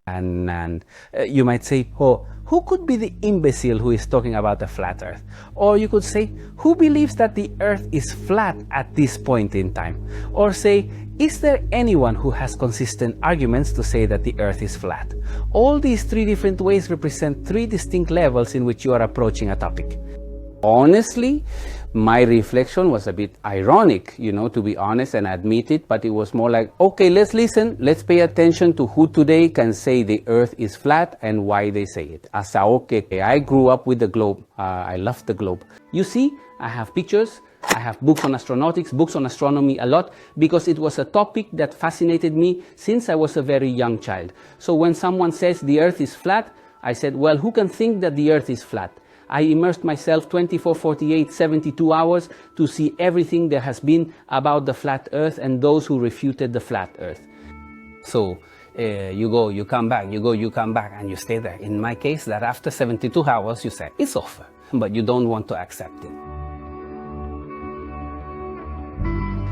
And you might say, oh, who could be the imbecile who is talking about a flat earth? Or you could say, who believes that the earth is flat at this point in time? Or say, is there anyone who has consistent arguments to say that the earth is flat? All these three different ways represent three distinct levels in which you are approaching a topic. Honestly, my reflection was a bit ironic, to be honest and admit it, but it was more like, okay, let's listen, let's pay attention to who today can say the earth is flat and why they say it. Okay, I grew up with the globe. I love the globe. You see, I have pictures, I have books on astronautics, books on astronomy a lot, because it was a topic that fascinated me since I was a very young child. So when someone says the earth is flat, I said, well, who can think that the earth is flat? I immersed myself 24, 48, 72 hours to see everything there has been about the flat earth and those who refuted the flat earth. So you go, you come back, you go, you come back, and you stay there. In my case, that after 72 hours, you say, it's over, but you don't want to accept it.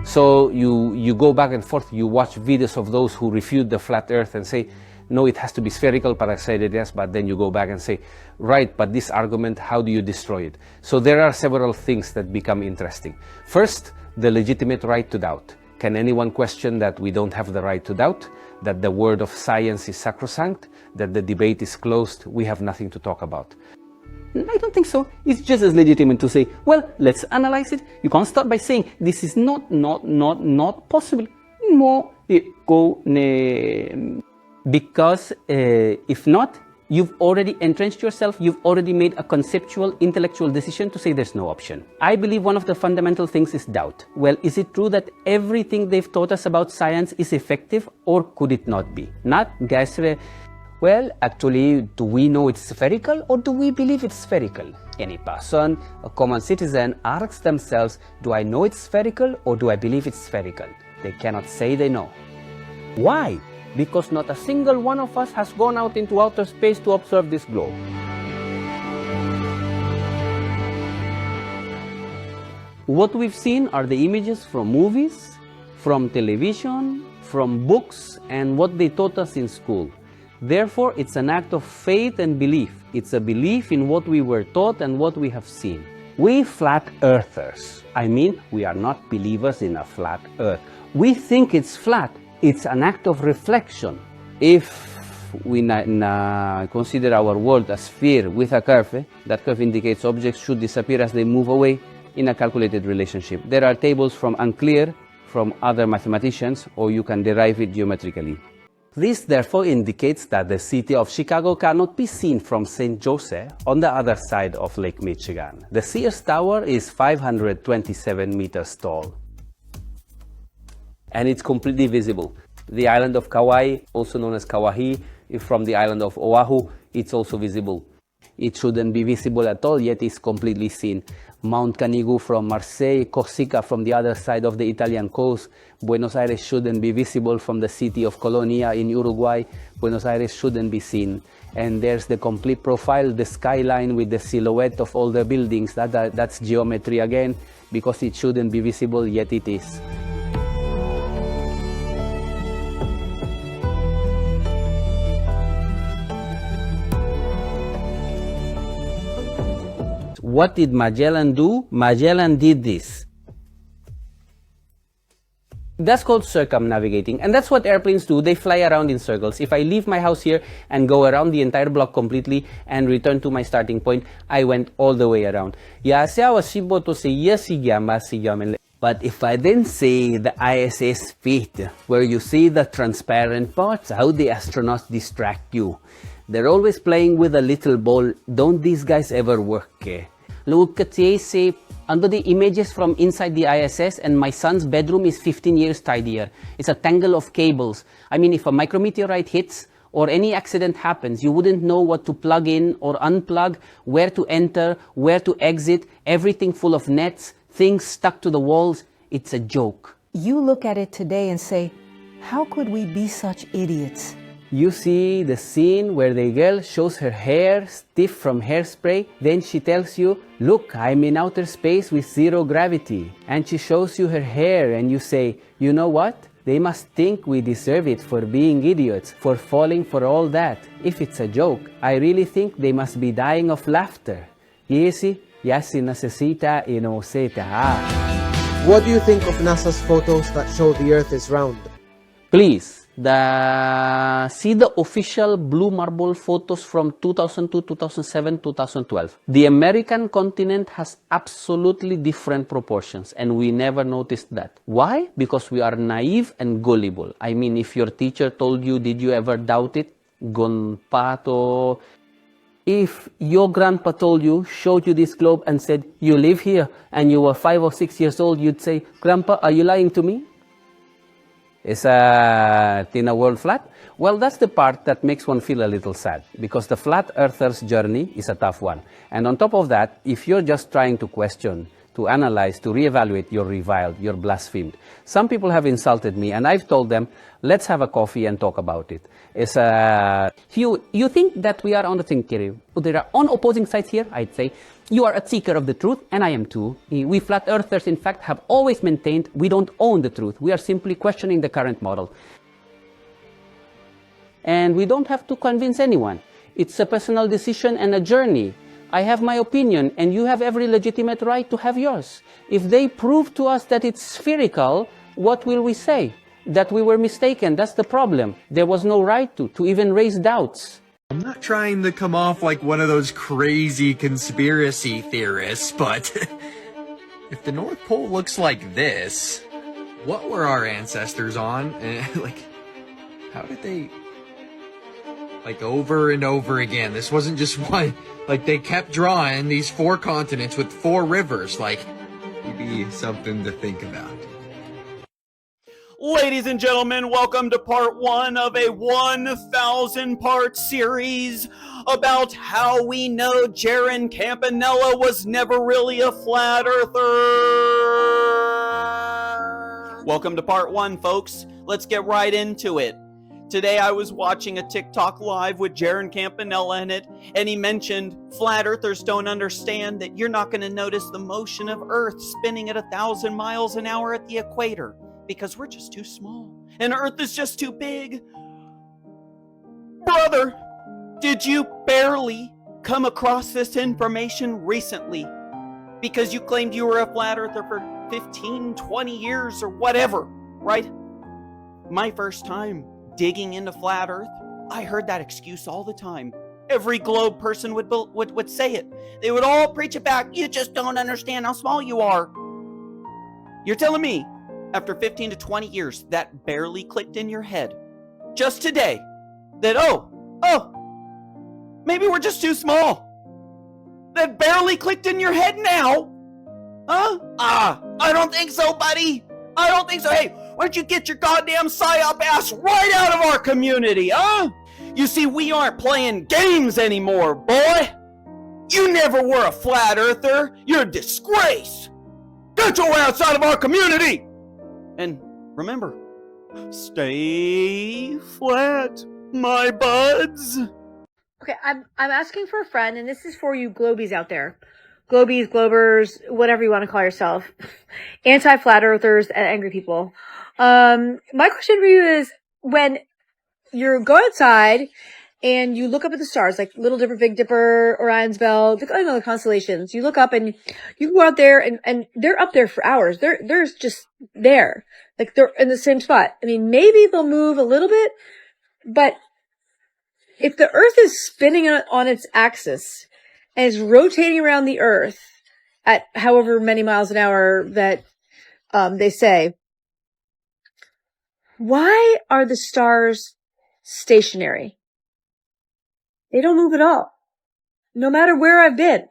So you go back and forth, you watch videos of those who refute the flat earth and say, no, it has to be spherical, but I said it yes, but then you go back and say, right, but this argument, how do you destroy it? So there are several things that become interesting. First, the legitimate right to doubt. Can anyone question that we don't have the right to doubt? That the word of science is sacrosanct? That the debate is closed? We have nothing to talk about. I don't think so. It's just as legitimate to say, well, let's analyze it. You can't start by saying, this is not possible. No, go, because if not, you've already entrenched yourself, you've already made a conceptual, intellectual decision to say there's no option. I believe one of the fundamental things is doubt. Well, is it true that everything they've taught us about science is effective, or could it not be? Not, guys, well, actually, do we know it's spherical, or do we believe it's spherical? Any person, a common citizen, asks themselves, do I know it's spherical, or do I believe it's spherical? They cannot say they know. Why? Because not a single one of us has gone out into outer space to observe this globe. What we've seen are the images from movies, from television, from books, and what they taught us in school. Therefore, it's an act of faith and belief. It's a belief in what we were taught and what we have seen. We flat earthers, we are not believers in a flat earth. We think it's flat. It's an act of reflection. If we consider our world a sphere with a curve, that curve indicates objects should disappear as they move away in a calculated relationship. There are tables from Unclear, from other mathematicians, or you can derive it geometrically. This therefore indicates that the city of Chicago cannot be seen from St. Joseph on the other side of Lake Michigan. The Sears Tower is 527 meters tall. And it's completely visible. The island of Kauai, also known as Kauai, from the island of Oahu, it's also visible. It shouldn't be visible at all, yet it's completely seen. Mount Canigou from Marseille, Corsica from the other side of the Italian coast. Buenos Aires shouldn't be visible from the city of Colonia in Uruguay. Buenos Aires shouldn't be seen. And there's the complete profile, the skyline with the silhouette of all the buildings. That's geometry again, because it shouldn't be visible, yet it is. What did Magellan do? Magellan did this. That's called circumnavigating, and that's what airplanes do. They fly around in circles. If I leave my house here and go around the entire block completely and return to my starting point, I went all the way around. But if I then say the ISS fit, where you see the transparent parts, how the astronauts distract you. They're always playing with a little ball. Don't these guys ever work? Look at say under the images from inside the ISS, and my son's bedroom is 15 years tidier. It's a tangle of cables. If a micrometeorite hits or any accident happens, you wouldn't know what to plug in or unplug, where to enter, where to exit, everything full of nets, things stuck to the walls. It's a joke. You look at it today and say, how could we be such idiots? You see the scene where the girl shows her hair stiff from hairspray. Then she tells you, look, I'm in outer space with zero gravity. And she shows you her hair and you say, you know what? They must think we deserve it for being idiots, for falling for all that. If it's a joke, I really think they must be dying of laughter. Yesi, yasi necesita inoseta. What do you think of NASA's photos that show the Earth is round? Please, see the official blue marble photos from 2002, 2007, 2012. The American continent has absolutely different proportions, and we never noticed that. Why? Because we are naive and gullible. I mean, if your teacher told you, did you ever doubt it? Gonpato. If your grandpa told you, showed you this globe and said, you live here, and you were 5 or 6 years old, you'd say, Grandpa, are you lying to me? Is Tina world flat? Well, that's the part that makes one feel a little sad, because the flat earther's journey is a tough one. And on top of that, if you're just trying to question, to analyze, to reevaluate, you're reviled, you're blasphemed. Some people have insulted me, and I've told them, let's have a coffee and talk about it. You think that we are on the thing, Kiri? There are on opposing sides here, I'd say. You are a seeker of the truth, and I am too. We flat earthers, in fact, have always maintained we don't own the truth. We are simply questioning the current model. And we don't have to convince anyone. It's a personal decision and a journey. I have my opinion, and you have every legitimate right to have yours. If they prove to us that it's spherical, what will we say? That we were mistaken. That's the problem. There was no right to even raise doubts. I'm not trying to come off like one of those crazy conspiracy theorists, but if the North Pole looks like this, what were our ancestors on? Like, how did they... Like, over and over again. This wasn't just one. Like, they kept drawing these 4 continents with 4 rivers. Like, maybe something to think about. Ladies and gentlemen, welcome to part 1 of a 1,000-part series about how we know Jaron Campanella was never really a flat earther. Welcome to part 1, folks. Let's get right into it. Today I was watching a TikTok live with Jaron Campanella in it, and he mentioned flat earthers don't understand that you're not going to notice the motion of Earth spinning at 1,000 miles an hour at the equator because we're just too small and Earth is just too big. Brother, did you barely come across this information recently because you claimed you were a flat earther for 15, 20 years or whatever, right? My first time digging into flat earth, I heard that excuse all the time. Every globe person would say it. They would all preach it back. You just don't understand how small you are. You're telling me, after 15 to 20 years, that barely clicked in your head just today, that, maybe we're just too small. That barely clicked in your head now? Huh? I don't think so, buddy. I don't think so. Hey, why don't you get your goddamn psyop ass right out of our community, huh? You see, we aren't playing games anymore, boy. You never were a flat earther. You're a disgrace. Get your ass out of our community. And remember, stay flat, my buds. Okay, I'm asking for a friend, and this is for you globies out there. Globies, globers, whatever you want to call yourself. Anti-flat earthers and angry people. My question for you is, when you go outside and you look up at the stars, like Little Dipper, Big Dipper, Orion's Belt, the constellations, you look up and you can go out there and they're up there for hours. They're just there. Like they're in the same spot. I mean, maybe they'll move a little bit, but if the Earth is spinning on its axis and is rotating around the Earth at however many miles an hour that they say, why are the stars stationary? They don't move at all. No matter where I've been,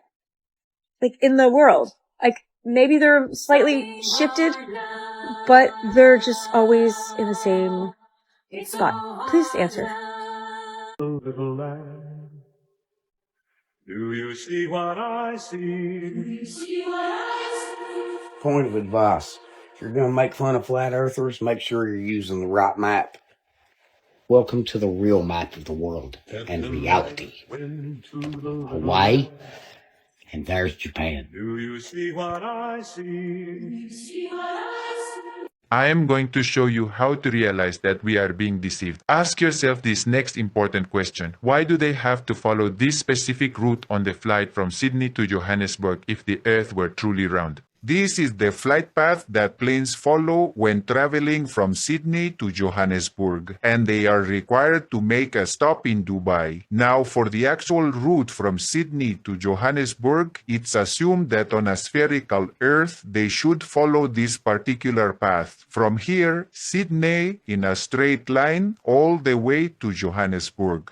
like in the world, like maybe they're slightly shifted, but they're just always in the same spot. Please answer. Little lamb, do you see what I see? Point of advice: if you're going to make fun of flat earthers, make sure you're using the right map. Welcome to the real map of the world and reality. Hawaii, and there's Japan. Do you see what I see? I am going to show you how to realize that we are being deceived. Ask yourself this next important question. Why do they have to follow this specific route on the flight from Sydney to Johannesburg if the Earth were truly round? This is the flight path that planes follow when traveling from Sydney to Johannesburg, and they are required to make a stop in Dubai. Now, for the actual route from Sydney to Johannesburg, it's assumed that on a spherical Earth, they should follow this particular path. From here, Sydney in a straight line all the way to Johannesburg.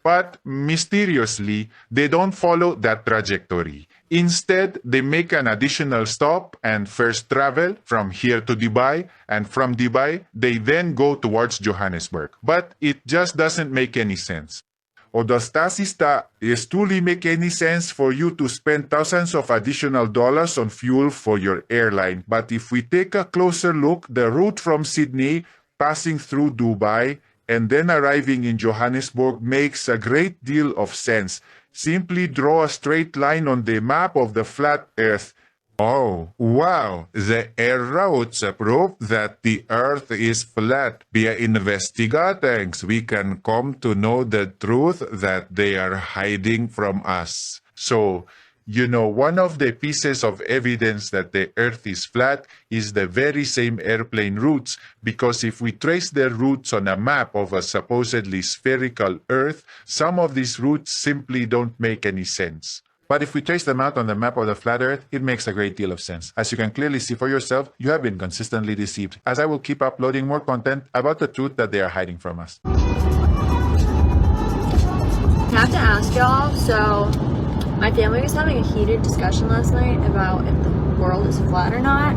But mysteriously, they don't follow that trajectory. Instead, they make an additional stop and first travel from here to Dubai, and from Dubai, they then go towards Johannesburg. But it just doesn't make any sense. O does it truly make any sense for you to spend thousands of additional dollars on fuel for your airline? But if we take a closer look, the route from Sydney, passing through Dubai, and then arriving in Johannesburg makes a great deal of sense. Simply draw a straight line on the map of the flat Earth. Oh, wow! The air routes prove that the Earth is flat. Via investigating, we can come to know the truth that they are hiding from us. So, one of the pieces of evidence that the Earth is flat is the very same airplane routes, because if we trace their routes on a map of a supposedly spherical Earth, some of these routes simply don't make any sense. But if we trace them out on the map of the flat Earth, it makes a great deal of sense. As you can clearly see for yourself, you have been consistently deceived, as I will keep uploading more content about the truth that they are hiding from us. I have to ask y'all, so my family was having a heated discussion last night about if the world is flat or not.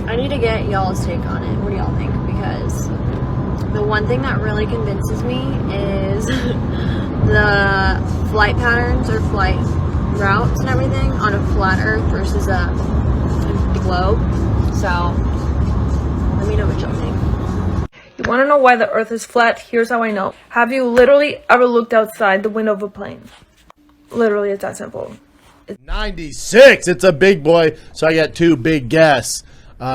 I need to get y'all's take on it. What do y'all think? Because the one thing that really convinces me is the flight patterns or flight routes and everything on a flat Earth versus a globe. So let me know what y'all think. You want to know why the Earth is flat? Here's how I know. Have you literally ever looked outside the window of a plane? Literally, it's that simple. 96. It's a big boy. So I got two big guests.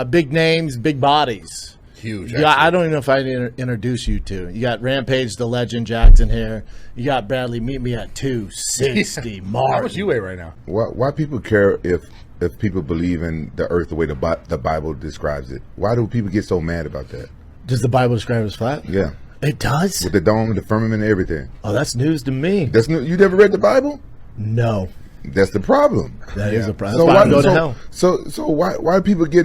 Big names, big bodies. Huge. Yeah, I don't even know if I introduce you to. You got Rampage the Legend Jackson here. You got Bradley. Meet me at 260. Martin. How much you weigh right now? Why people care if people believe in the Earth the way the Bible describes it? Why do people get so mad about that? Does the Bible describe it as flat? Yeah. It does? With the dome, the firmament, and everything. Oh, that's news to me. That's new. You never read the Bible? No. That's the problem. That is a problem. That's why I go to hell. So why do people get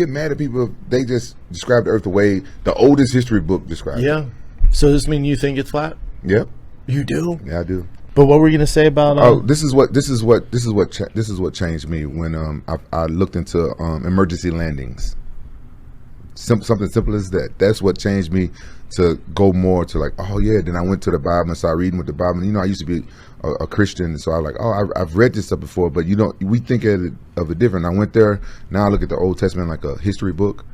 mad at people if they just describe the Earth the way the oldest history book describes it? Yeah. So does this mean you think it's flat? Yep. You do? Yeah, I do. But what were you gonna say about? This is what changed me when I looked into emergency landings. Something simple as that. That's what changed me to go more to like, oh yeah. Then I went to the Bible and started reading with the Bible. I used to be a Christian, so I was like, oh, I've read this stuff before, but we think of it different. I went there. Now I look at the Old Testament like a history book,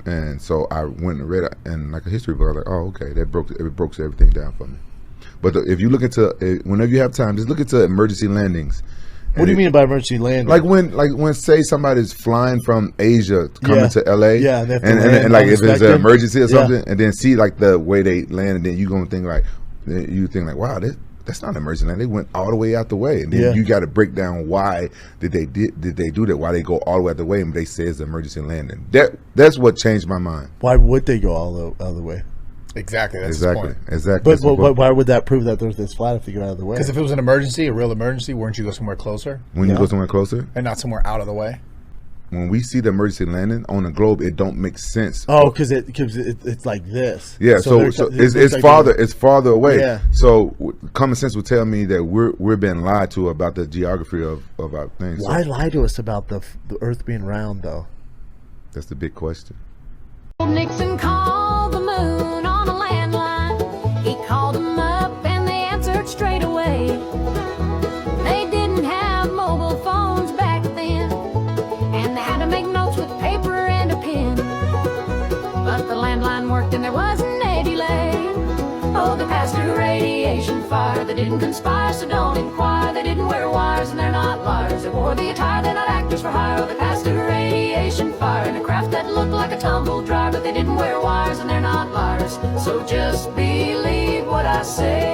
and so I went and read it and like a history book. I was like, oh, okay, it broke everything down for me. But if you look into whenever you have time, just look into emergency landings. What do you mean by emergency landing? Like when say somebody's flying from Asia coming to LA, yeah, and like if it's an emergency or something, and then see like the way they land, and then you think like, wow, that's not an emergency land. They went all the way out the way, and then you got to break down why did they do that? Why they go all the way out the way, and they say it's an emergency landing. That's what changed my mind. Why would they go all the way? Exactly. That's the point. Exactly. But why would that prove that the Earth is flat if you go out of the way? Because if it was an emergency, a real emergency, wouldn't you go somewhere closer? You go somewhere closer? And not somewhere out of the way? When we see the emergency landing on the globe, it don't make sense. Oh, because it's like this. Yeah, so it's farther away. Yeah. So common sense would tell me that we're being lied to about the geography of our things. Why lie to us about the Earth being round, though? That's the big question. Nixon called the moon on a landline. He called them up and they answered straight away. They didn't have mobile phones back then, and they had to make notes with paper and a pen. But the landline worked and there wasn't a delay. Oh, the pastor radiated. radiation fire. They didn't conspire, so don't inquire. They didn't wear wires and they're not liars. They wore the attire, they're not actors for hire. They passed through radiation fire in a craft that looked like a tumble dryer. But they didn't wear wires and they're not liars. So just believe what I say.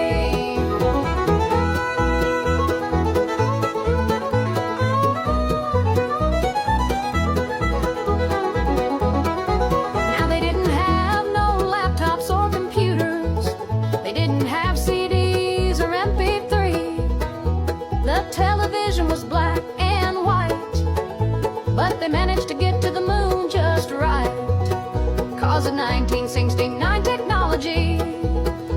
Television was black and white, but they managed to get to the moon just right. Cause of 1969 technology,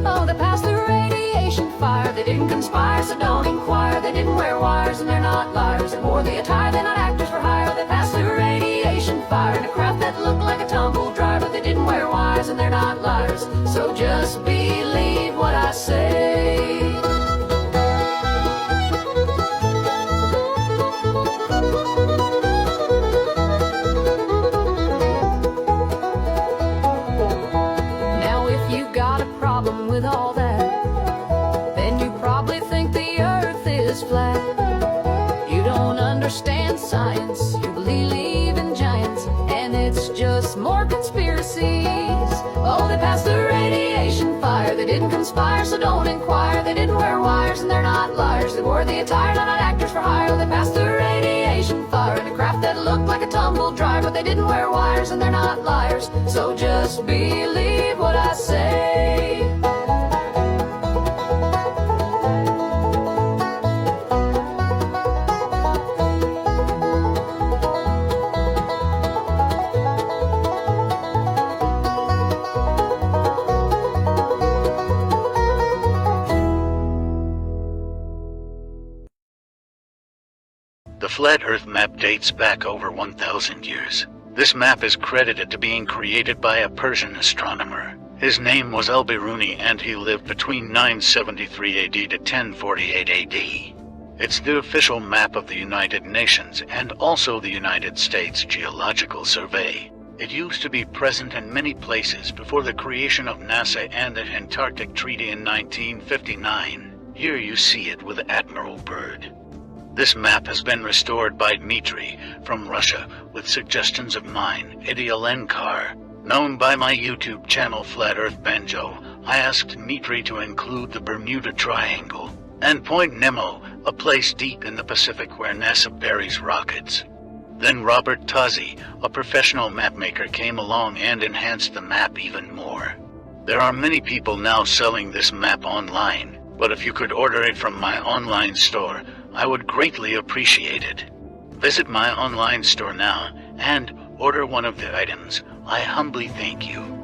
oh, they passed through radiation fire. They didn't conspire, so don't inquire. They didn't wear wires and they're not liars. They wore the attire, they're not actors for hire. They passed through radiation fire in a craft that looked like a tumble dryer. But they didn't wear wires and they're not liars. So just believe what I say. With all that, then you probably think the earth is flat. You don't understand science, you believe in giants, and it's just more conspiracies. Oh, they passed the radiation fire. They didn't conspire, so don't inquire. They didn't wear wires and they're not liars. They wore the attire, they're not actors for hire. They passed the radiation fire in a craft that looked like a tumble dryer. But they didn't wear wires and they're not liars. So just believe what I say. The Flat Earth map dates back over 1,000 years. This map is credited to being created by a Persian astronomer. His name was Al-Biruni and he lived between 973 AD to 1048 AD. It's the official map of the United Nations and also the United States Geological Survey. It used to be present in many places before the creation of NASA and the Antarctic Treaty in 1959. Here you see it with Admiral Byrd. This map has been restored by Dmitry from Russia with suggestions of mine, Idialenkar. Known by my YouTube channel Flat Earth Banjo, I asked Dmitry to include the Bermuda Triangle and Point Nemo, a place deep in the Pacific where NASA buries rockets. Then Robert Tozzi, a professional mapmaker, came along and enhanced the map even more. There are many people now selling this map online, but if you could order it from my online store, I would greatly appreciate it. Visit my online store now and order one of the items. I humbly thank you.